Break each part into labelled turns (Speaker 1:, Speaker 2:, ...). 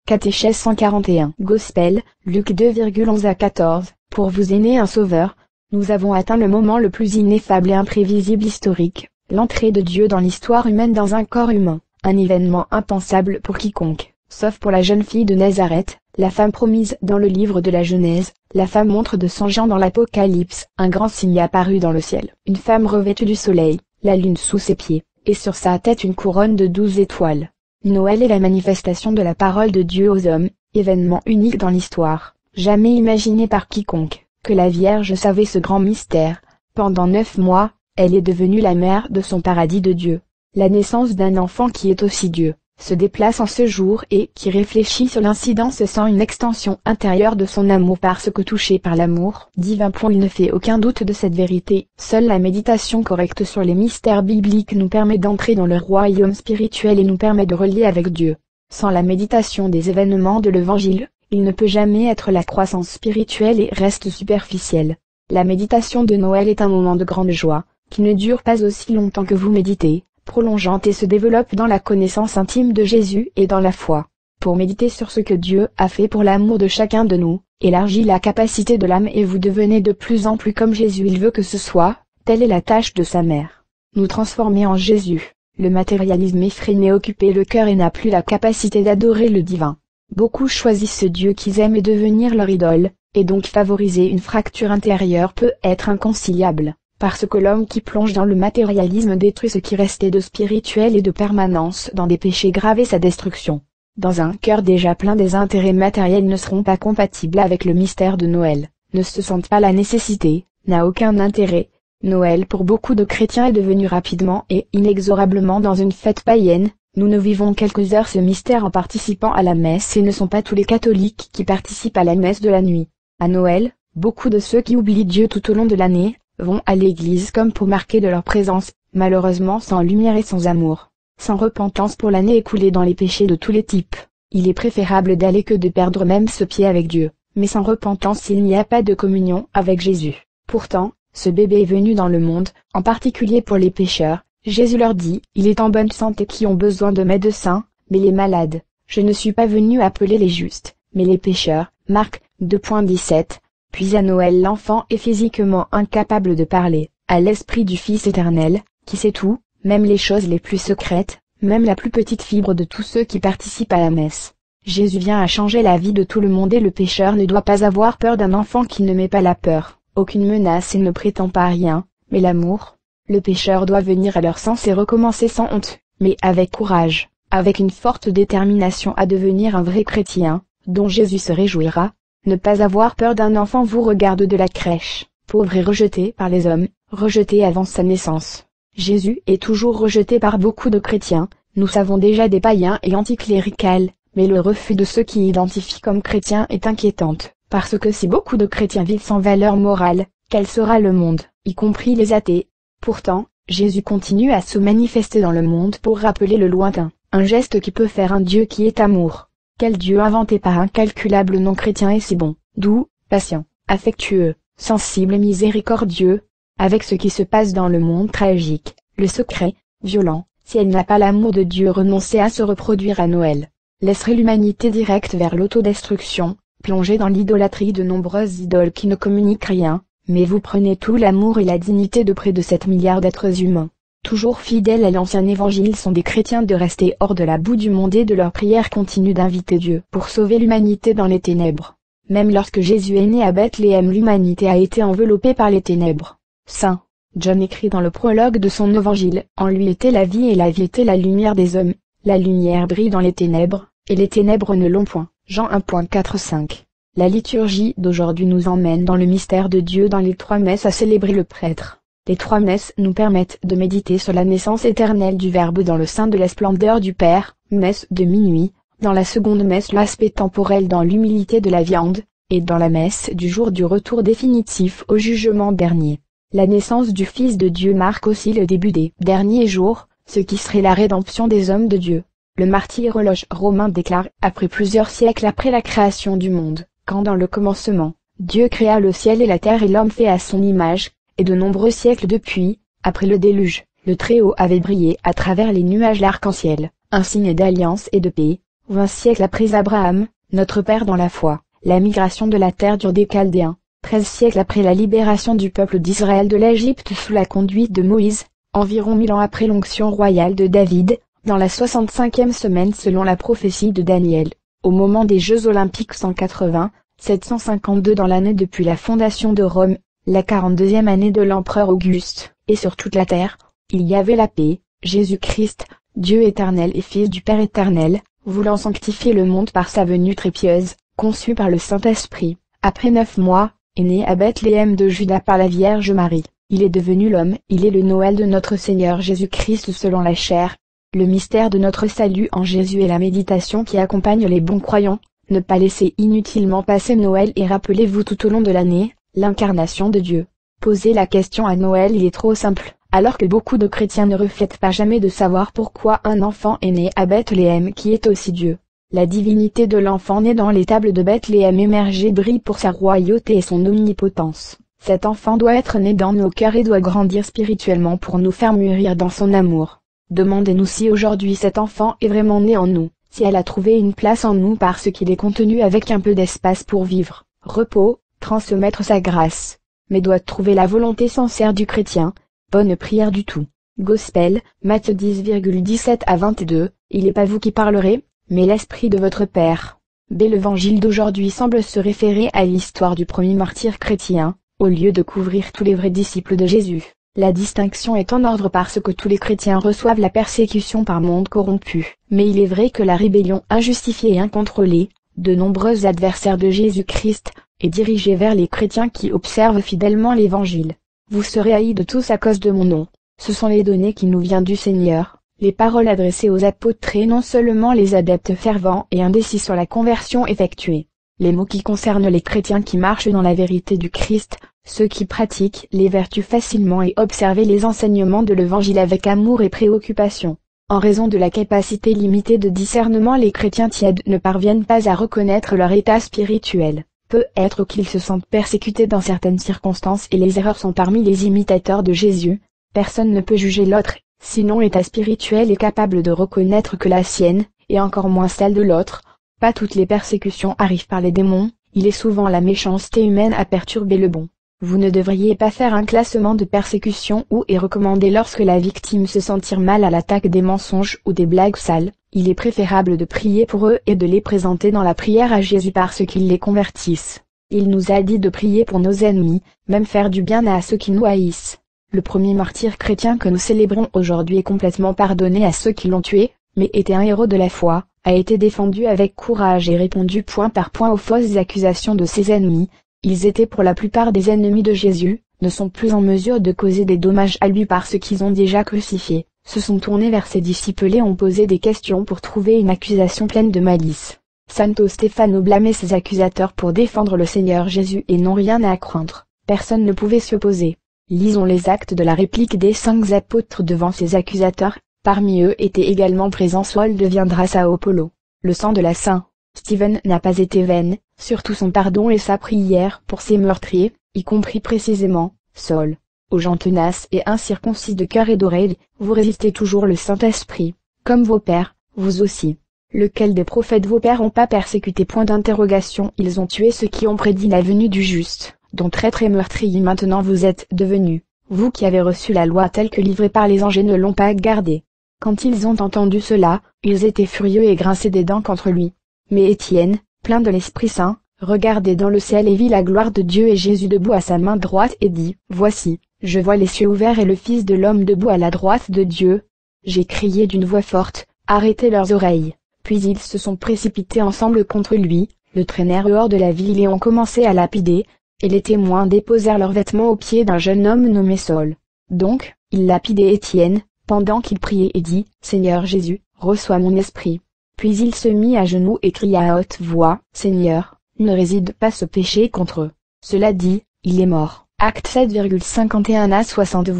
Speaker 1: Catéchèse 141. Gospel, Luc 2,11 à 14. Pour vous aînés un sauveur, nous avons atteint le moment le plus ineffable et imprévisible historique, l'entrée de Dieu dans l'histoire humaine dans un corps humain, un événement impensable pour quiconque, sauf pour la jeune fille de Nazareth, la femme promise dans le livre de la Genèse, la femme montre de Saint Jean dans l'Apocalypse. Un grand signe apparut dans le ciel, une femme revêtue du soleil, la lune sous ses pieds, et sur sa tête une couronne de 12 étoiles. Noël est la manifestation de la parole de Dieu aux hommes, événement unique dans l'histoire, jamais imaginé par quiconque, que la Vierge savait ce grand mystère. Pendant 9 mois, elle est devenue la mère de son paradis de Dieu. La naissance d'un enfant qui est aussi Dieu, se déplace en ce jour et qui réfléchit sur l'incident se sent une extension intérieure de son amour parce que touché par l'amour divin. Il ne fait aucun doute de cette vérité. Seule la méditation correcte sur les mystères bibliques nous permet d'entrer dans le royaume spirituel et nous permet de relier avec Dieu. Sans la méditation des événements de l'Évangile, il ne peut jamais être la croissance spirituelle et reste superficielle. La méditation de Noël est un moment de grande joie, qui ne dure pas aussi longtemps que vous méditez, prolongeante et se développe dans la connaissance intime de Jésus et dans la foi. Pour méditer sur ce que Dieu a fait pour l'amour de chacun de nous, élargit la capacité de l'âme et vous devenez de plus en plus comme Jésus il veut que ce soit, telle est la tâche de sa mère. Nous transformer en Jésus. Le matérialisme effréné occupe le cœur et n'a plus la capacité d'adorer le divin. Beaucoup choisissent ce Dieu qu'ils aiment et devenir leur idole, et donc favoriser une fracture intérieure peut être inconciliable. Parce que l'homme qui plonge dans le matérialisme détruit ce qui restait de spirituel et de permanence dans des péchés graves et sa destruction. Dans un cœur déjà plein, des intérêts matériels ne seront pas compatibles avec le mystère de Noël, ne se sentent pas la nécessité, n'a aucun intérêt. Noël pour beaucoup de chrétiens est devenu rapidement et inexorablement dans une fête païenne. Nous ne vivons quelques heures ce mystère en participant à la messe et ne sont pas tous les catholiques qui participent à la messe de la nuit. À Noël, beaucoup de ceux qui oublient Dieu tout au long de l'année, vont à l'église comme pour marquer de leur présence, malheureusement sans lumière et sans amour, sans repentance pour l'année écoulée dans les péchés de tous les types. Il est préférable d'aller que de perdre même ce pied avec Dieu, mais sans repentance il n'y a pas de communion avec Jésus. Pourtant, ce bébé est venu dans le monde, en particulier pour les pécheurs. Jésus leur dit, il est en bonne santé qui ont besoin de médecins, mais les malades. Je ne suis pas venu appeler les justes, mais les pécheurs. Marc 2.17. Puis à Noël l'enfant est physiquement incapable de parler, à l'esprit du Fils éternel, qui sait tout, même les choses les plus secrètes, même la plus petite fibre de tous ceux qui participent à la messe. Jésus vient à changer la vie de tout le monde et le pécheur ne doit pas avoir peur d'un enfant qui ne met pas la peur, aucune menace et ne prétend pas rien, mais l'amour. Le pécheur doit venir à leur sens et recommencer sans honte, mais avec courage, avec une forte détermination à devenir un vrai chrétien, dont Jésus se réjouira. Ne pas avoir peur d'un enfant vous regarde de la crèche, pauvre et rejeté par les hommes, rejeté avant sa naissance. Jésus est toujours rejeté par beaucoup de chrétiens, nous savons déjà des païens et anticléricales, mais le refus de ceux qui identifient comme chrétiens est inquiétante, parce que si beaucoup de chrétiens vivent sans valeur morale, quel sera le monde, y compris les athées? Pourtant, Jésus continue à se manifester dans le monde pour rappeler le lointain, un geste qui peut faire un Dieu qui est amour. Quel Dieu inventé par incalculable non-chrétien est si bon, doux, patient, affectueux, sensible et miséricordieux. Avec ce qui se passe dans le monde tragique, le secret, violent, si elle n'a pas l'amour de Dieu renoncé à se reproduire à Noël, laisserait l'humanité directe vers l'autodestruction, plongée dans l'idolâtrie de nombreuses idoles qui ne communiquent rien, mais vous prenez tout l'amour et la dignité de près de 7 milliards d'êtres humains. Toujours fidèles à l'ancien évangile sont des chrétiens de rester hors de la boue du monde et de leur prière continue d'inviter Dieu pour sauver l'humanité dans les ténèbres. Même lorsque Jésus est né à Bethléem l'humanité a été enveloppée par les ténèbres. Saint John écrit dans le prologue de son évangile, en lui était la vie et la vie était la lumière des hommes, la lumière brille dans les ténèbres, et les ténèbres ne l'ont point. Jean 1.4-5. La liturgie d'aujourd'hui nous emmène dans le mystère de Dieu dans les 3 messes à célébrer le prêtre. Les 3 messes nous permettent de méditer sur la naissance éternelle du Verbe dans le sein de la splendeur du Père, messe de minuit, dans la seconde messe l'aspect temporel dans l'humilité de la viande, et dans la messe du jour du retour définitif au jugement dernier. La naissance du Fils de Dieu marque aussi le début des derniers jours, ce qui serait la rédemption des hommes de Dieu. Le martyrologe romain déclare, après plusieurs siècles après la création du monde, quand dans le commencement, Dieu créa le ciel et la terre et l'homme fait à son image, et de nombreux siècles depuis, après le déluge, le Très-Haut avait brillé à travers les nuages l'arc-en-ciel, un signe d'alliance et de paix, 20 siècles après Abraham, notre père dans la foi, la migration de la terre d'Ur des Chaldéens, 13 siècles après la libération du peuple d'Israël de l'Égypte sous la conduite de Moïse, environ 1000 ans après l'onction royale de David, dans la 65e semaine selon la prophétie de Daniel, au moment des Jeux olympiques 180, 752 dans l'année depuis la fondation de Rome, la 42e année de l'empereur Auguste, et sur toute la terre, il y avait la paix, Jésus-Christ, Dieu éternel et Fils du Père éternel, voulant sanctifier le monde par sa venue très pieuse, conçue par le Saint-Esprit, après 9 mois, est né à Bethléem de Juda par la Vierge Marie. Il est devenu l'homme, il est le Noël de notre Seigneur Jésus-Christ selon la chair. Le mystère de notre salut en Jésus est la méditation qui accompagne les bons croyants. Ne pas laisser inutilement passer Noël et rappelez-vous tout au long de l'année, l'incarnation de Dieu. Poser la question à Noël il est trop simple, alors que beaucoup de chrétiens ne reflètent pas jamais de savoir pourquoi un enfant est né à Bethléem qui est aussi Dieu. La divinité de l'enfant né dans l'étable de Bethléem émergée brille pour sa royauté et son omnipotence. Cet enfant doit être né dans nos cœurs et doit grandir spirituellement pour nous faire mûrir dans son amour. Demandez-nous si aujourd'hui cet enfant est vraiment né en nous, si elle a trouvé une place en nous parce qu'il est contenu avec un peu d'espace pour vivre, repos, transmettre sa grâce. Mais doit trouver la volonté sincère du chrétien. Bonne prière du tout. Gospel, Matthieu 10,17 à 22, il n'est pas vous qui parlerez, mais l'Esprit de votre Père. B. L'évangile d'aujourd'hui semble se référer à l'histoire du premier martyr chrétien, au lieu de couvrir tous les vrais disciples de Jésus. La distinction est en ordre parce que tous les chrétiens reçoivent la persécution par monde corrompu. Mais il est vrai que la rébellion injustifiée et incontrôlée, de nombreux adversaires de Jésus-Christ, est dirigée vers les chrétiens qui observent fidèlement l'Évangile. Vous serez haïs de tous à cause de mon nom. Ce sont les données qui nous viennent du Seigneur. Les paroles adressées aux apôtres et non seulement les adeptes fervents et indécis sur la conversion effectuée. Les mots qui concernent les chrétiens qui marchent dans la vérité du Christ, ceux qui pratiquent les vertus facilement et observent les enseignements de l'Évangile avec amour et préoccupation. En raison de la capacité limitée de discernement, les chrétiens tièdes ne parviennent pas à reconnaître leur état spirituel. Peut être qu'ils se sentent persécutés dans certaines circonstances et les erreurs sont parmi les imitateurs de Jésus. Personne ne peut juger l'autre, sinon l'état spirituel est capable de reconnaître que la sienne, et encore moins celle de l'autre. Pas toutes les persécutions arrivent par les démons, il est souvent la méchanceté humaine à perturber le bon. Vous ne devriez pas faire un classement de persécution ou est recommandé lorsque la victime se sentir mal à l'attaque des mensonges ou des blagues sales. Il est préférable de prier pour eux et de les présenter dans la prière à Jésus parce qu'ils les convertissent. Il nous a dit de prier pour nos ennemis, même faire du bien à ceux qui nous haïssent. Le premier martyr chrétien que nous célébrons aujourd'hui est complètement pardonné à ceux qui l'ont tué, mais était un héros de la foi, a été défendu avec courage et répondu point par point aux fausses accusations de ses ennemis. Ils étaient pour la plupart des ennemis de Jésus, ne sont plus en mesure de causer des dommages à lui parce qu'ils ont déjà crucifié, se sont tournés vers ses disciples et ont posé des questions pour trouver une accusation pleine de malice. Santo Stefano blâmait ses accusateurs pour défendre le Seigneur Jésus et n'ont rien à craindre, personne ne pouvait s'y opposer. Lisons les actes de la réplique des 5 apôtres devant ses accusateurs, parmi eux était également présent Saul deviendra Sao Paulo. Le sang de la Saint Stephen n'a pas été vaine, surtout son pardon et sa prière pour ses meurtriers, y compris précisément, Saul. Aux gens tenaces et incirconcis de cœur et d'oreille, vous résistez toujours le Saint-Esprit, comme vos pères, vous aussi. Lequel des prophètes vos pères ont pas persécuté? Point d'interrogation. Ils ont tué ceux qui ont prédit la venue du juste, dont traîtres et meurtriers maintenant vous êtes devenus. Vous qui avez reçu la loi telle que livrée par les anges et ne l'ont pas gardée. Quand ils ont entendu cela, ils étaient furieux et grinçaient des dents contre lui. Mais Étienne, plein de l'Esprit Saint, regardait dans le ciel et vit la gloire de Dieu et Jésus debout à sa main droite et dit, « Voici, je vois les cieux ouverts et le Fils de l'homme debout à la droite de Dieu. » J'ai crié d'une voix forte, « Arrêtez leurs oreilles !» Puis ils se sont précipités ensemble contre lui, le traînèrent hors de la ville et ont commencé à lapider, et les témoins déposèrent leurs vêtements aux pieds d'un jeune homme nommé Saul. Donc, ils lapidaient Étienne, pendant qu'il priait et dit, « Seigneur Jésus, reçois mon esprit. » Puis il se mit à genoux et cria à haute voix, « Seigneur, ne réside pas ce péché contre eux. » Cela dit, il est mort. Acte 7,51 à 60.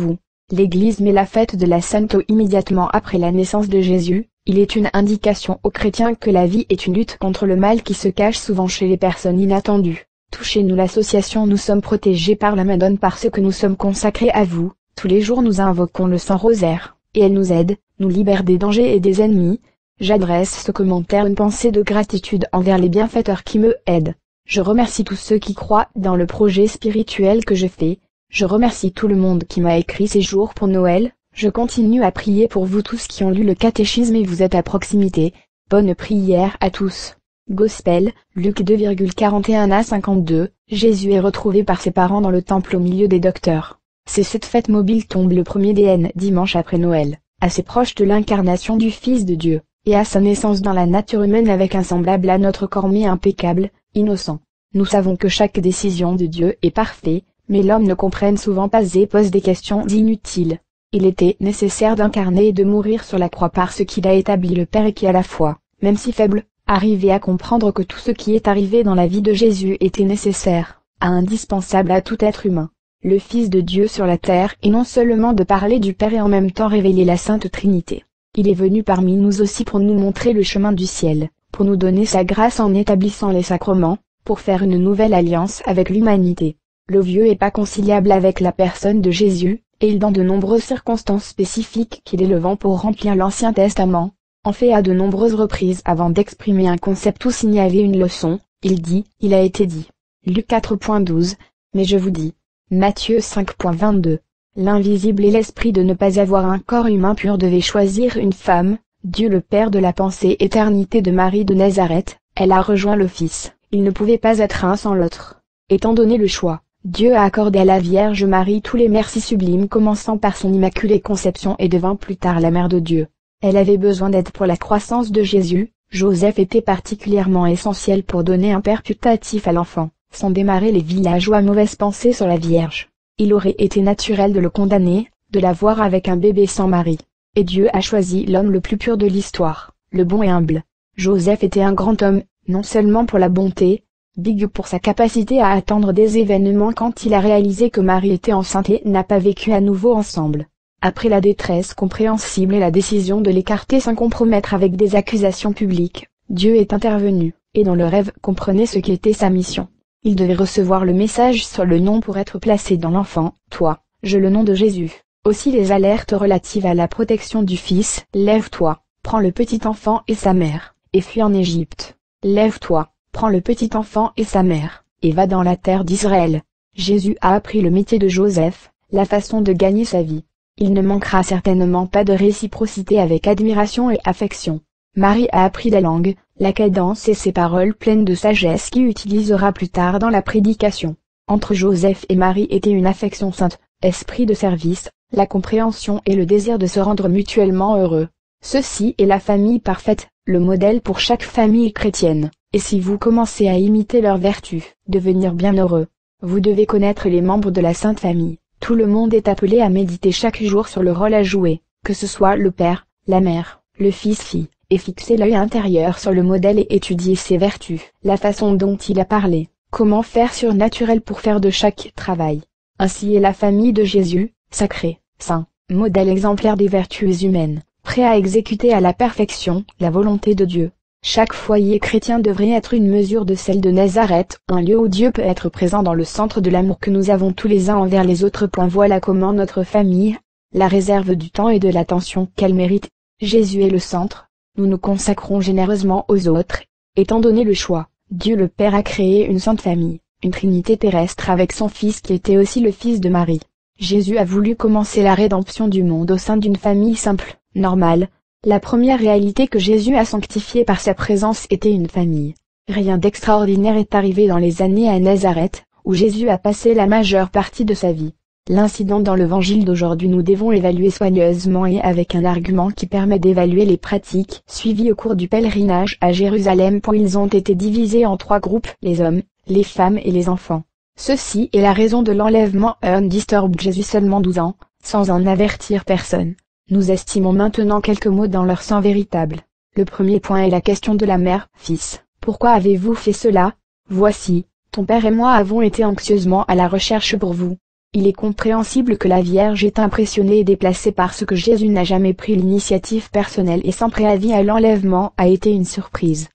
Speaker 1: L'Église met la fête de la Sainte immédiatement après la naissance de Jésus. Il est une indication aux chrétiens que la vie est une lutte contre le mal qui se cache souvent chez les personnes inattendues. Touchez-nous l'association Nous sommes protégés par la Madone parce que nous sommes consacrés à vous. Tous les jours nous invoquons le Saint Rosaire, et elle nous aide, nous libère des dangers et des ennemis. J'adresse ce commentaire une pensée de gratitude envers les bienfaiteurs qui me aident. Je remercie tous ceux qui croient dans le projet spirituel que je fais. Je remercie tout le monde qui m'a écrit ces jours pour Noël. Je continue à prier pour vous tous qui ont lu le catéchisme et vous êtes à proximité. Bonne prière à tous. Gospel, Luc 2,41 à 52, Jésus est retrouvé par ses parents dans le temple au milieu des docteurs. Cette fête mobile tombe le 1er DN dimanche après Noël, assez proche de l'incarnation du Fils de Dieu, et à sa naissance dans la nature humaine avec un semblable à notre corps mais impeccable, innocent. Nous savons que chaque décision de Dieu est parfaite, mais l'homme ne comprenne souvent pas et pose des questions inutiles. Il était nécessaire d'incarner et de mourir sur la croix parce qu'il a établi le Père et qui à la fois, même si faible, arriver à comprendre que tout ce qui est arrivé dans la vie de Jésus était nécessaire, indispensable à tout être humain. Le Fils de Dieu sur la terre et non seulement de parler du Père et en même temps révéler la Sainte Trinité. Il est venu parmi nous aussi pour nous montrer le chemin du ciel, pour nous donner sa grâce en établissant les sacrements, pour faire une nouvelle alliance avec l'humanité. Le vieux est pas conciliable avec la personne de Jésus, et il dans de nombreuses circonstances spécifiques qu'il est le vent pour remplir l'Ancien Testament, en fait à de nombreuses reprises avant d'exprimer un concept ou signaler une leçon, il dit, il a été dit. Luc 4.12, mais je vous dis. Matthieu 5.22. L'invisible et l'esprit de ne pas avoir un corps humain pur devait choisir une femme, Dieu le Père de la pensée éternité de Marie de Nazareth, elle a rejoint le Fils, il ne pouvait pas être un sans l'autre. Étant donné le choix, Dieu a accordé à la Vierge Marie tous les merci sublimes commençant par son immaculée conception et devint plus tard la mère de Dieu. Elle avait besoin d'aide pour la croissance de Jésus, Joseph était particulièrement essentiel pour donner un père putatif à l'enfant, sans démarrer les villageois mauvaises pensées sur la Vierge. Il aurait été naturel de le condamner, de la voir avec un bébé sans mari. Et Dieu a choisi l'homme le plus pur de l'histoire, le bon et humble. Joseph était un grand homme, non seulement pour la bonté, big pour sa capacité à attendre des événements quand il a réalisé que Marie était enceinte et n'a pas vécu à nouveau ensemble. Après la détresse compréhensible et la décision de l'écarter sans compromettre avec des accusations publiques, Dieu est intervenu, et dans le rêve comprenait ce qu'était sa mission. Il devait recevoir le message sur le nom pour être placé dans l'enfant, toi, je le nom de Jésus. Aussi les alertes relatives à la protection du Fils, lève-toi, prends le petit enfant et sa mère, et fuis en Égypte. Lève-toi, prends le petit enfant et sa mère, et va dans la terre d'Israël. Jésus a appris le métier de Joseph, la façon de gagner sa vie. Il ne manquera certainement pas de réciprocité avec admiration et affection. Marie a appris la langue, la cadence et ses paroles pleines de sagesse qu'il utilisera plus tard dans la prédication. Entre Joseph et Marie était une affection sainte, esprit de service, la compréhension et le désir de se rendre mutuellement heureux. Ceci est la famille parfaite, le modèle pour chaque famille chrétienne, et si vous commencez à imiter leurs vertus, devenir bienheureux, vous devez connaître les membres de la Sainte Famille. Tout le monde est appelé à méditer chaque jour sur le rôle à jouer, que ce soit le père, la mère, le fils-fille, et fixer l'œil intérieur sur le modèle et étudier ses vertus, la façon dont il a parlé, comment faire surnaturel pour faire de chaque travail. Ainsi est la famille de Jésus, sacré, saint, modèle exemplaire des vertus humaines, prêt à exécuter à la perfection la volonté de Dieu. Chaque foyer chrétien devrait être une mesure de celle de Nazareth, un lieu où Dieu peut être présent dans le centre de l'amour que nous avons tous les uns envers les autres. Voilà comment notre famille, la réserve du temps et de l'attention qu'elle mérite. Jésus est le centre, nous nous consacrons généreusement aux autres. Étant donné le choix, Dieu le Père a créé une sainte famille, une trinité terrestre avec son Fils qui était aussi le Fils de Marie. Jésus a voulu commencer la rédemption du monde au sein d'une famille simple, normale. La première réalité que Jésus a sanctifiée par sa présence était une famille. Rien d'extraordinaire est arrivé dans les années à Nazareth, où Jésus a passé la majeure partie de sa vie. L'incident dans l'évangile d'aujourd'hui nous devons évaluer soigneusement et avec un argument qui permet d'évaluer les pratiques suivies au cours du pèlerinage à Jérusalem. Ils ont été divisés en 3 groupes, les hommes, les femmes et les enfants. Ceci est la raison de l'enlèvement undisturbed Jésus seulement 12 ans, sans en avertir personne. Nous estimons maintenant quelques mots dans leur sens véritable. Le premier point est la question de la mère. Fils, pourquoi avez-vous fait cela? Voici, ton père et moi avons été anxieusement à la recherche pour vous. Il est compréhensible que la Vierge est impressionnée et déplacée parce que Jésus n'a jamais pris l'initiative personnelle et sans préavis à l'enlèvement a été une surprise.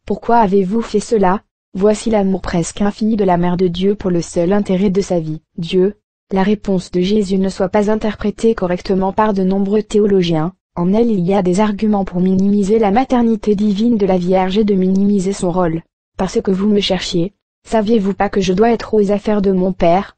Speaker 1: Pourquoi avez-vous fait cela? Voici l'amour presque infini de la Mère de Dieu pour le seul intérêt de sa vie. Dieu. La réponse de Jésus ne soit pas interprétée correctement par de nombreux théologiens, En elle il y a des arguments pour minimiser la maternité divine de la Vierge et de minimiser son rôle. Parce que vous me cherchiez, saviez-vous pas que je dois être aux affaires de mon Père?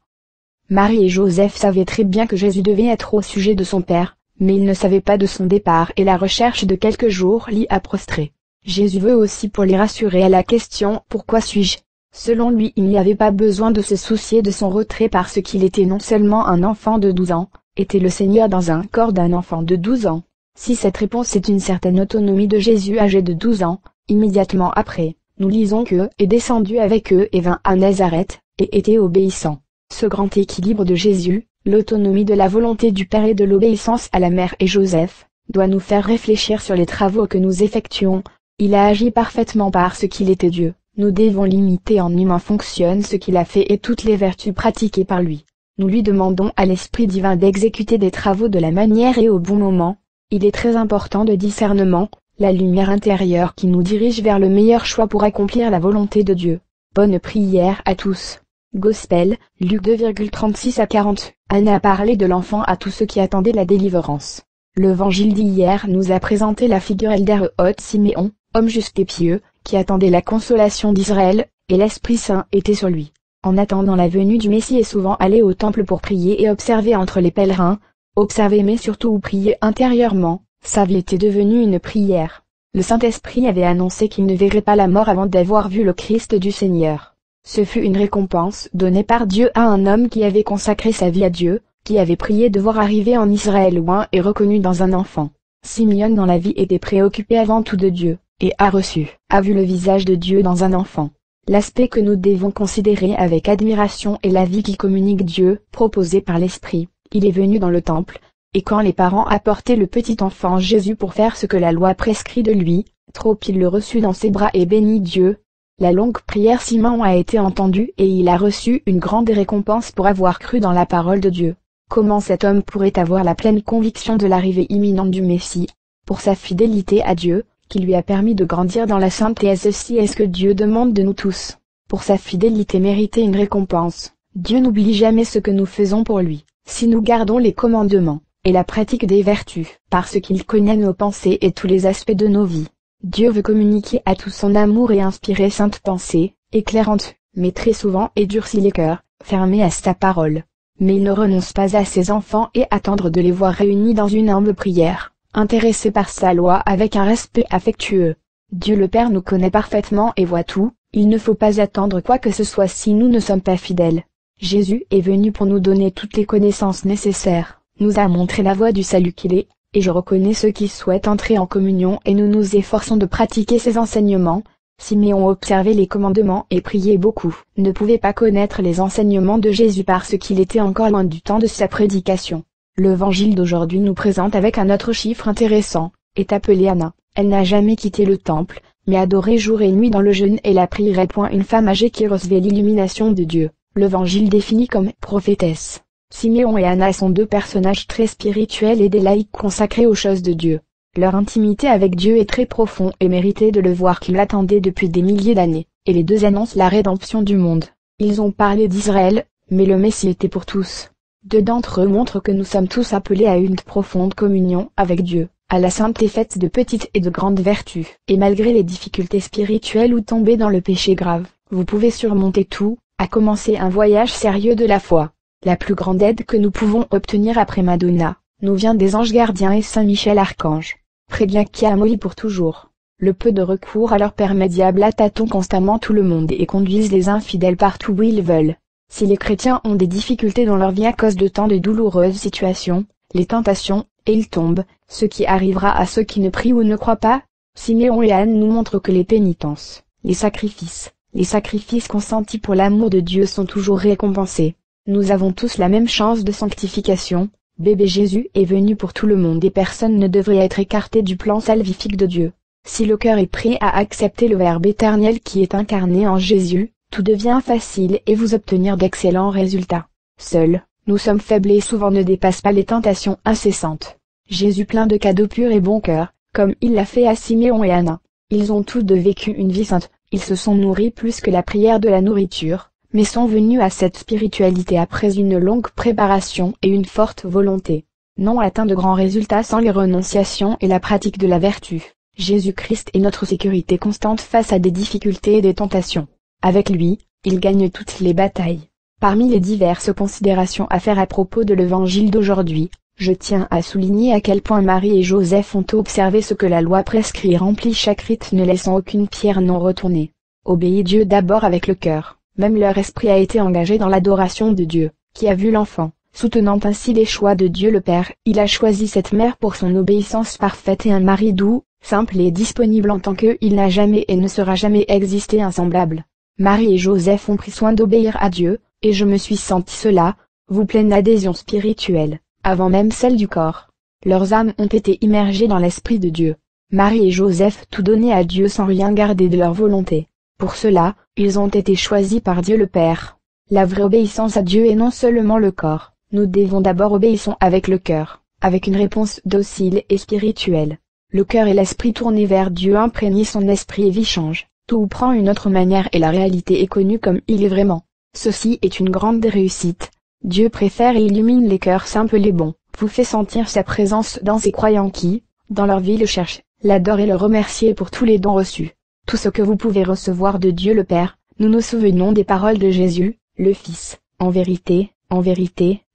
Speaker 1: Marie et Joseph savaient très bien que Jésus devait être au sujet de son Père, mais ils ne savaient pas de son départ et la recherche de quelques jours l'y a prostré. Jésus veut aussi pour les rassurer à la question « Pourquoi suis-je ?» Selon lui il n'y avait pas besoin de se soucier de son retrait parce qu'il était non seulement un enfant de 12 ans, était le Seigneur dans un corps d'un enfant de 12 ans. Si cette réponse est une certaine autonomie de Jésus âgé de 12 ans, immédiatement après, nous lisons que « est descendu avec eux et vint à Nazareth, et était obéissant ». Ce grand équilibre de Jésus, l'autonomie de la volonté du Père et de l'obéissance à la mère et Joseph, doit nous faire réfléchir sur les travaux que nous effectuons. Il a agi parfaitement parce qu'il était Dieu. Nous devons l'imiter en humain fonctionne ce qu'il a fait et toutes les vertus pratiquées par lui. Nous lui demandons à l'Esprit divin d'exécuter des travaux de la manière et au bon moment. Il est très important de discernement, la lumière intérieure qui nous dirige vers le meilleur choix pour accomplir la volonté de Dieu. Bonne prière à tous. Gospel, Luc 2,36 à 40. Anna a parlé de l'enfant à tous ceux qui attendaient la délivrance. L'évangile d'hier nous a présenté la figure Elder-Hot Siméon, homme juste et pieux, qui attendait la consolation d'Israël, et l'Esprit Saint était sur lui. En attendant la venue du Messie est souvent allé au temple pour prier et observer entre les pèlerins, observer mais surtout prier intérieurement, sa vie était devenue une prière. Le Saint-Esprit avait annoncé qu'il ne verrait pas la mort avant d'avoir vu le Christ du Seigneur. Ce fut une récompense donnée par Dieu à un homme qui avait consacré sa vie à Dieu, qui avait prié de voir arriver en Israël loin et reconnu dans un enfant. Simeon dans la vie était préoccupé avant tout de Dieu, et a vu le visage de Dieu dans un enfant. L'aspect que nous devons considérer avec admiration est la vie qui communique Dieu, proposée par l'Esprit. Il est venu dans le temple, et quand les parents apportaient le petit enfant Jésus pour faire ce que la loi prescrit de lui, trop il le reçut dans ses bras et bénit Dieu. La longue prière Simeon a été entendue et il a reçu une grande récompense pour avoir cru dans la parole de Dieu. Comment cet homme pourrait avoir la pleine conviction de l'arrivée imminente du Messie? Pour sa fidélité à Dieu, qui lui a permis de grandir dans la sainteté. Ceci est ce que Dieu demande de nous tous. Pour sa fidélité mériter une récompense, Dieu n'oublie jamais ce que nous faisons pour lui, si nous gardons les commandements, et la pratique des vertus, parce qu'il connaît nos pensées et tous les aspects de nos vies. Dieu veut communiquer à tous son amour et inspirer saintes pensées, éclairantes, mais très souvent et durcit les cœurs, fermés à sa parole. Mais il ne renonce pas à ses enfants et attendre de les voir réunis dans une humble prière, intéressés par sa loi avec un respect affectueux. Dieu le Père nous connaît parfaitement et voit tout, il ne faut pas attendre quoi que ce soit si nous ne sommes pas fidèles. Jésus est venu pour nous donner toutes les connaissances nécessaires, nous a montré la voie du salut qu'il est, et je reconnais ceux qui souhaitent entrer en communion et nous nous efforçons de pratiquer ses enseignements. Siméon observait les commandements et priait beaucoup, ne pouvait pas connaître les enseignements de Jésus parce qu'il était encore loin du temps de sa prédication. L'évangile d'aujourd'hui nous présente avec un autre chiffre intéressant, est appelée Anna. Elle n'a jamais quitté le temple, mais adoré jour et nuit dans le jeûne et la prière. Une femme âgée qui recevait l'illumination de Dieu. L'évangile définit comme prophétesse. Siméon et Anna sont deux personnages très spirituels et des laïcs consacrés aux choses de Dieu. Leur intimité avec Dieu est très profonde et méritait de le voir qui l'attendait depuis des milliers d'années, et les deux annoncent la rédemption du monde. Ils ont parlé d'Israël, mais le Messie était pour tous. Deux d'entre eux montrent que nous sommes tous appelés à une profonde communion avec Dieu, à la sainteté faite de petites et de grandes vertus, et malgré les difficultés spirituelles ou tomber dans le péché grave, vous pouvez surmonter tout, à commencer un voyage sérieux de la foi. La plus grande aide que nous pouvons obtenir après Madonna, nous vient des anges gardiens et Saint Michel Archange. Prévient qui a molli pour toujours. Le peu de recours à leur permet diable à tâtons constamment tout le monde et conduisent les infidèles partout où ils veulent. Si les chrétiens ont des difficultés dans leur vie à cause de tant de douloureuses situations, les tentations, et ils tombent, ce qui arrivera à ceux qui ne prient ou ne croient pas. Siméon et Anne nous montrent que les pénitences, les sacrifices consentis pour l'amour de Dieu sont toujours récompensés. Nous avons tous la même chance de sanctification. Bébé Jésus est venu pour tout le monde et personne ne devrait être écarté du plan salvifique de Dieu. Si le cœur est prêt à accepter le Verbe éternel qui est incarné en Jésus, tout devient facile et vous obtenir d'excellents résultats. Seuls, nous sommes faibles et souvent ne dépassent pas les tentations incessantes. Jésus plein de cadeaux purs et bon cœur, comme il l'a fait à Siméon et Anna. Ils ont tous deux vécu une vie sainte, ils se sont nourris plus que la prière de la nourriture, mais sont venus à cette spiritualité après une longue préparation et une forte volonté. n'ont atteint de grands résultats sans les renonciations et la pratique de la vertu. Jésus-Christ est notre sécurité constante face à des difficultés et des tentations. Avec lui, il gagne toutes les batailles. Parmi les diverses considérations à faire à propos de l'évangile d'aujourd'hui, je tiens à souligner à quel point Marie et Joseph ont observé ce que la loi prescrit et rempli chaque rite ne laissant aucune pierre non retournée. Obéit Dieu d'abord avec le cœur, même leur esprit a été engagé dans l'adoration de Dieu, qui a vu l'enfant. Soutenant ainsi les choix de Dieu le Père, il a choisi cette mère pour son obéissance parfaite et un mari doux, simple et disponible en tant qu'il n'a jamais et ne sera jamais existé un semblable. Marie et Joseph ont pris soin d'obéir à Dieu, et je me suis senti cela, vous pleine adhésion spirituelle, avant même celle du corps. Leurs âmes ont été immergées dans l'Esprit de Dieu. Marie et Joseph tout donné à Dieu sans rien garder de leur volonté. Pour cela, ils ont été choisis par Dieu le Père. La vraie obéissance à Dieu est non seulement le corps. Nous devons d'abord obéir avec le cœur, avec une réponse docile et spirituelle. Le cœur et l'esprit tournés vers Dieu imprégner son esprit et vie change. Tout prend une autre manière et la réalité est connue comme il est vraiment. Ceci est une grande réussite. Dieu préfère et illumine les cœurs simples et bons, vous fait sentir sa présence dans ses croyants qui, dans leur vie le cherchent, l'adorent et le remercient pour tous les dons reçus. Tout ce que vous pouvez recevoir de Dieu le Père, nous nous souvenons des paroles de Jésus, le Fils. En vérité,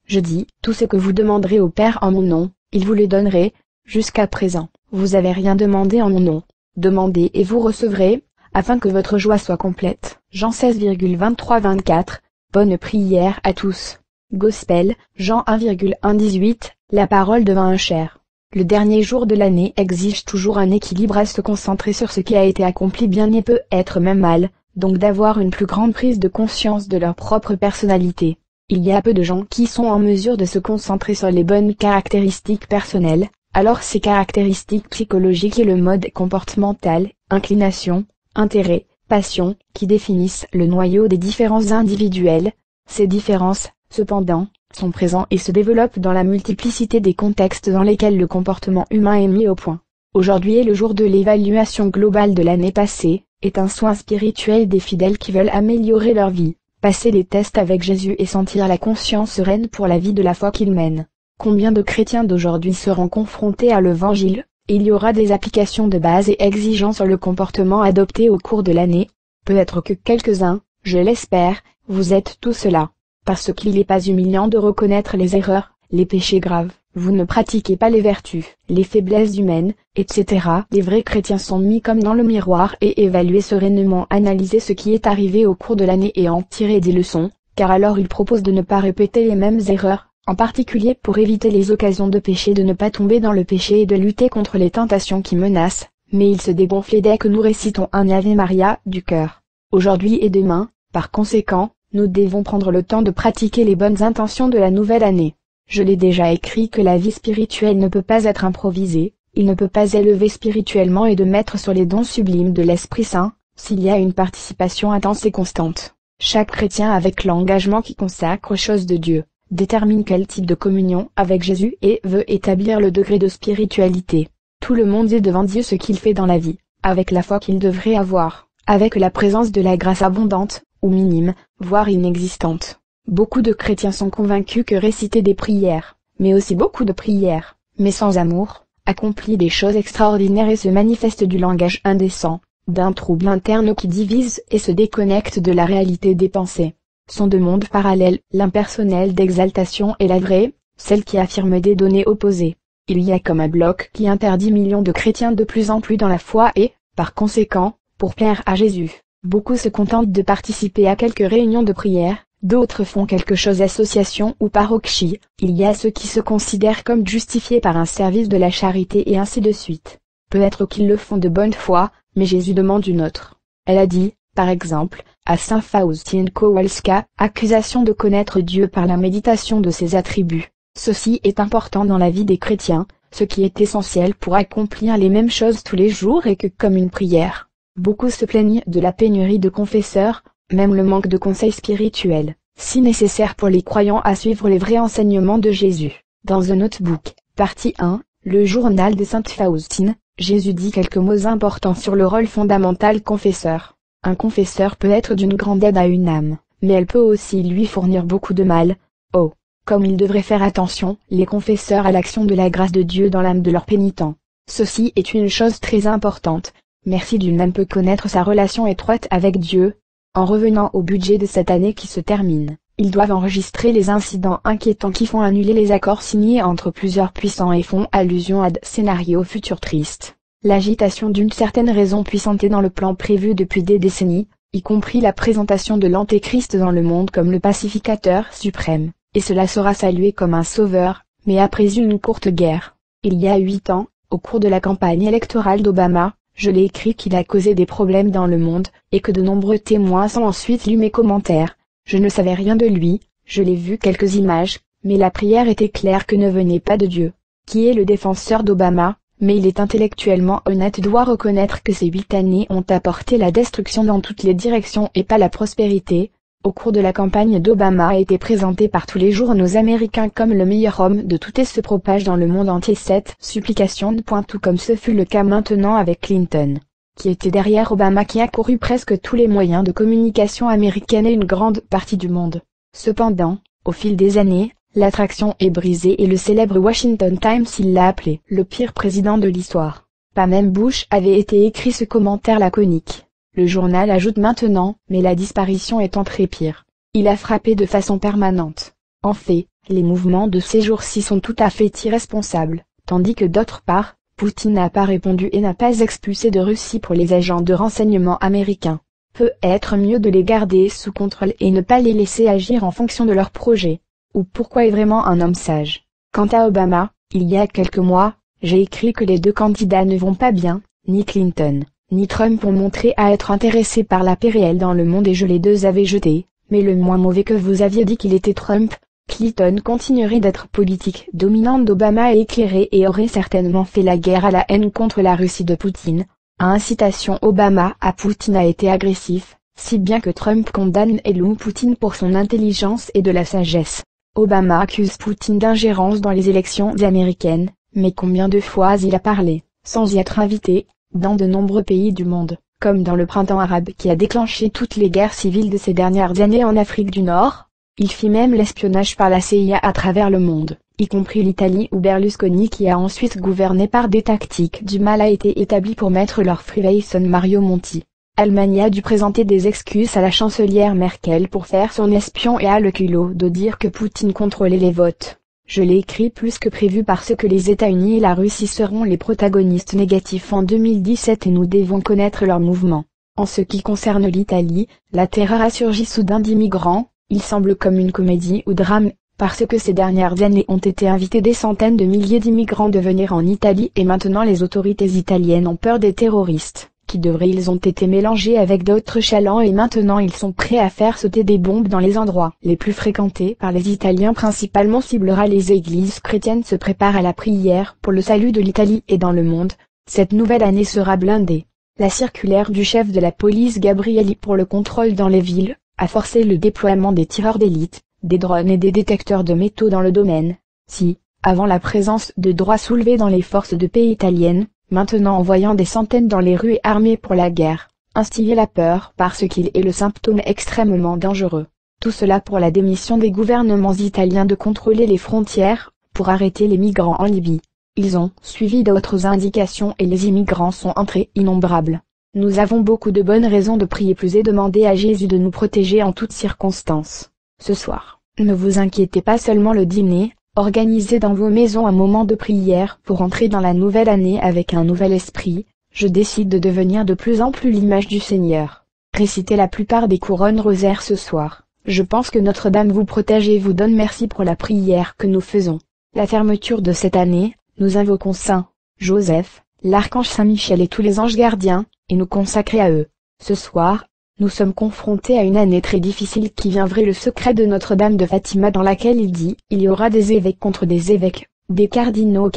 Speaker 1: je dis, tout ce que vous demanderez au Père en mon nom, il vous le donnerait. Jusqu'à présent, vous avez rien demandé en mon nom. Demandez et vous recevrez, afin que votre joie soit complète. Jean 16,23-24. Bonne prière à tous. Gospel, Jean 1,1-18. La parole devint un chair. Le dernier jour de l'année exige toujours un équilibre à se concentrer sur ce qui a été accompli bien et peut être même mal, donc d'avoir une plus grande prise de conscience de leur propre personnalité. Il y a peu de gens qui sont en mesure de se concentrer sur les bonnes caractéristiques personnelles, alors ces caractéristiques psychologiques et le mode comportemental, inclination, intérêt, passion, qui définissent le noyau des différences individuelles. Ces différences, cependant, sont présentes et se développent dans la multiplicité des contextes dans lesquels le comportement humain est mis au point. Aujourd'hui est le jour de l'évaluation globale de l'année passée, est un soin spirituel des fidèles qui veulent améliorer leur vie. Passer les tests avec Jésus et sentir la conscience sereine pour la vie de la foi qu'il mène. Combien de chrétiens d'aujourd'hui seront confrontés à l'Évangile? Il y aura des applications de base et exigeants sur le comportement adopté au cours de l'année. Peut-être que quelques-uns, je l'espère, vous êtes tous là. Parce qu'il n'est pas humiliant de reconnaître les erreurs, les péchés graves, vous ne pratiquez pas les vertus, les faiblesses humaines, etc. Les vrais chrétiens sont mis comme dans le miroir et évalués sereinement, analyser ce qui est arrivé au cours de l'année et en tirer des leçons, car alors ils proposent de ne pas répéter les mêmes erreurs, en particulier pour éviter les occasions de péché, de ne pas tomber dans le péché et de lutter contre les tentations qui menacent, mais ils se dégonflent dès que nous récitons un Ave Maria du cœur. Aujourd'hui et demain, par conséquent, nous devons prendre le temps de pratiquer les bonnes intentions de la nouvelle année. Je l'ai déjà écrit que la vie spirituelle ne peut pas être improvisée, il ne peut pas élever spirituellement et de mettre sur les dons sublimes de l'Esprit Saint, s'il y a une participation intense et constante. Chaque chrétien avec l'engagement qui consacre aux choses de Dieu, détermine quel type de communion avec Jésus et veut établir le degré de spiritualité. Tout le monde dit devant Dieu ce qu'il fait dans la vie, avec la foi qu'il devrait avoir, avec la présence de la grâce abondante, ou minime, voire inexistante. Beaucoup de chrétiens sont convaincus que réciter des prières, mais aussi beaucoup de prières, mais sans amour, accomplit des choses extraordinaires et se manifeste du langage indécent, d'un trouble interne qui divise et se déconnecte de la réalité des pensées. Sont deux mondes parallèles, l'impersonnel d'exaltation et la vraie, celle qui affirme des données opposées. Il y a comme un bloc qui interdit millions de chrétiens de plus en plus dans la foi et, par conséquent, pour plaire à Jésus, beaucoup se contentent de participer à quelques réunions de prière, d'autres font quelque chose association ou parochie, il y a ceux qui se considèrent comme justifiés par un service de la charité et ainsi de suite. Peut-être qu'ils le font de bonne foi, mais Jésus demande une autre. Elle a dit, par exemple, à saint Faustin Kowalska, accusation de connaître Dieu par la méditation de ses attributs. Ceci est important dans la vie des chrétiens, ce qui est essentiel pour accomplir les mêmes choses tous les jours et que comme une prière. Beaucoup se plaignent de la pénurie de confesseurs, même le manque de conseils spirituels, si nécessaire pour les croyants à suivre les vrais enseignements de Jésus. Dans un notebook, partie 1, le journal de sainte Faustine, Jésus dit quelques mots importants sur le rôle fondamental confesseur. Un confesseur peut être d'une grande aide à une âme, mais elle peut aussi lui fournir beaucoup de mal. Oh! comme ils devraient faire attention, les confesseurs, à l'action de la grâce de Dieu dans l'âme de leurs pénitents. Ceci est une chose très importante. Merci. D'une âme peut connaître sa relation étroite avec Dieu. En revenant au budget de cette année qui se termine, ils doivent enregistrer les incidents inquiétants qui font annuler les accords signés entre plusieurs puissants et font allusion à des scénarios futurs tristes. L'agitation d'une certaine raison puissante est dans le plan prévu depuis des décennies, y compris la présentation de l'Antéchrist dans le monde comme le pacificateur suprême, et cela sera salué comme un sauveur, mais après une courte guerre. Il y a 8 ans, au cours de la campagne électorale d'Obama, je l'ai écrit qu'il a causé des problèmes dans le monde, et que de nombreux témoins ont ensuite lu mes commentaires. Je ne savais rien de lui, je l'ai vu quelques images, mais la prière était claire que ne venait pas de Dieu. Qui est le défenseur d'Obama, mais il est intellectuellement honnête, doit reconnaître que ces 8 années ont apporté la destruction dans toutes les directions et pas la prospérité. Au cours de la campagne d'Obama a été présenté par tous les journaux américains comme le meilleur homme de tout et se propage dans le monde entier cette supplication de point, tout comme ce fut le cas maintenant avec Clinton, qui était derrière Obama, qui a couru presque tous les moyens de communication américaine et une grande partie du monde. Cependant, au fil des années, l'attraction est brisée et le célèbre Washington Times il l'a appelé le pire président de l'histoire. Pas même Bush avait été écrit ce commentaire laconique. Le journal ajoute maintenant, mais la disparition est très pire. Il a frappé de façon permanente. En fait, les mouvements de ces jours-ci sont tout à fait irresponsables, tandis que d'autre part, Poutine n'a pas répondu et n'a pas expulsé de Russie pour les agents de renseignement américains. Peut être mieux de les garder sous contrôle et ne pas les laisser agir en fonction de leurs projets. Ou pourquoi est vraiment un homme sage. Quant à Obama, il y a quelques mois, j'ai écrit que les deux candidats ne vont pas bien, ni Clinton, ni Trump ont montré à être intéressés par la paix réelle dans le monde et je les deux avais jetés, mais le moins mauvais que vous aviez dit qu'il était Trump. Clinton continuerait d'être politique dominante d'Obama et éclairée et aurait certainement fait la guerre à la haine contre la Russie de Poutine. À incitation Obama à Poutine a été agressif, si bien que Trump condamne et loue Poutine pour son intelligence et de la sagesse. Obama accuse Poutine d'ingérence dans les élections américaines, mais combien de fois il a parlé, sans y être invité, dans de nombreux pays du monde, comme dans le printemps arabe qui a déclenché toutes les guerres civiles de ces dernières années en Afrique du Nord. Il fit même l'espionnage par la CIA à travers le monde, y compris l'Italie où Berlusconi, qui a ensuite gouverné par des tactiques du mal, a été établi pour mettre leur Freemason Mario Monti. Allemagne a dû présenter des excuses à la chancelière Merkel pour faire son espion et a le culot de dire que Poutine contrôlait les votes. Je l'ai écrit plus que prévu parce que les États-Unis et la Russie seront les protagonistes négatifs en 2017 et nous devons connaître leurs mouvements. En ce qui concerne l'Italie, la terreur a surgi soudain d'immigrants. Il semble comme une comédie ou drame, parce que ces dernières années ont été invités des centaines de milliers d'immigrants de venir en Italie et maintenant les autorités italiennes ont peur des terroristes, ils ont été mélangés avec d'autres chalands et maintenant ils sont prêts à faire sauter des bombes dans les endroits les plus fréquentés par les Italiens, principalement ciblera les églises chrétiennes. Se prépare à la prière pour le salut de l'Italie et dans le monde. Cette nouvelle année sera blindée. La circulaire du chef de la police Gabrielli pour le contrôle dans les villes a forcé le déploiement des tireurs d'élite, des drones et des détecteurs de métaux dans le domaine. Si, avant la présence de droits soulevés dans les forces de paix italiennes, maintenant envoyant des centaines dans les rues et armés pour la guerre, instiller la peur parce qu'il est le symptôme extrêmement dangereux. Tout cela pour la démission des gouvernements italiens de contrôler les frontières, pour arrêter les migrants en Libye. Ils ont suivi d'autres indications et les immigrants sont entrés innombrables. Nous avons beaucoup de bonnes raisons de prier plus et demander à Jésus de nous protéger en toutes circonstances. Ce soir, ne vous inquiétez pas, seulement le dîner, organisez dans vos maisons un moment de prière pour entrer dans la nouvelle année avec un nouvel esprit. Je décide de devenir de plus en plus l'image du Seigneur. Récitez la plupart des couronnes rosaires ce soir. Je pense que Notre-Dame vous protège et vous donne merci pour la prière que nous faisons. La fermeture de cette année, nous invoquons Saint Joseph, l'archange Saint-Michel et tous les anges gardiens, et nous consacrer à eux. Ce soir, nous sommes confrontés à une année très difficile qui vient vrai le secret de Notre-Dame de Fatima dans laquelle il dit, il y aura des évêques contre des évêques, des cardinaux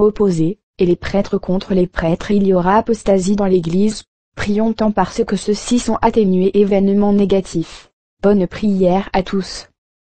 Speaker 1: opposés, et les prêtres contre les prêtres, il y aura apostasie dans l'Église. Prions tant parce que ceux-ci sont atténués événements négatifs. Bonne prière à tous.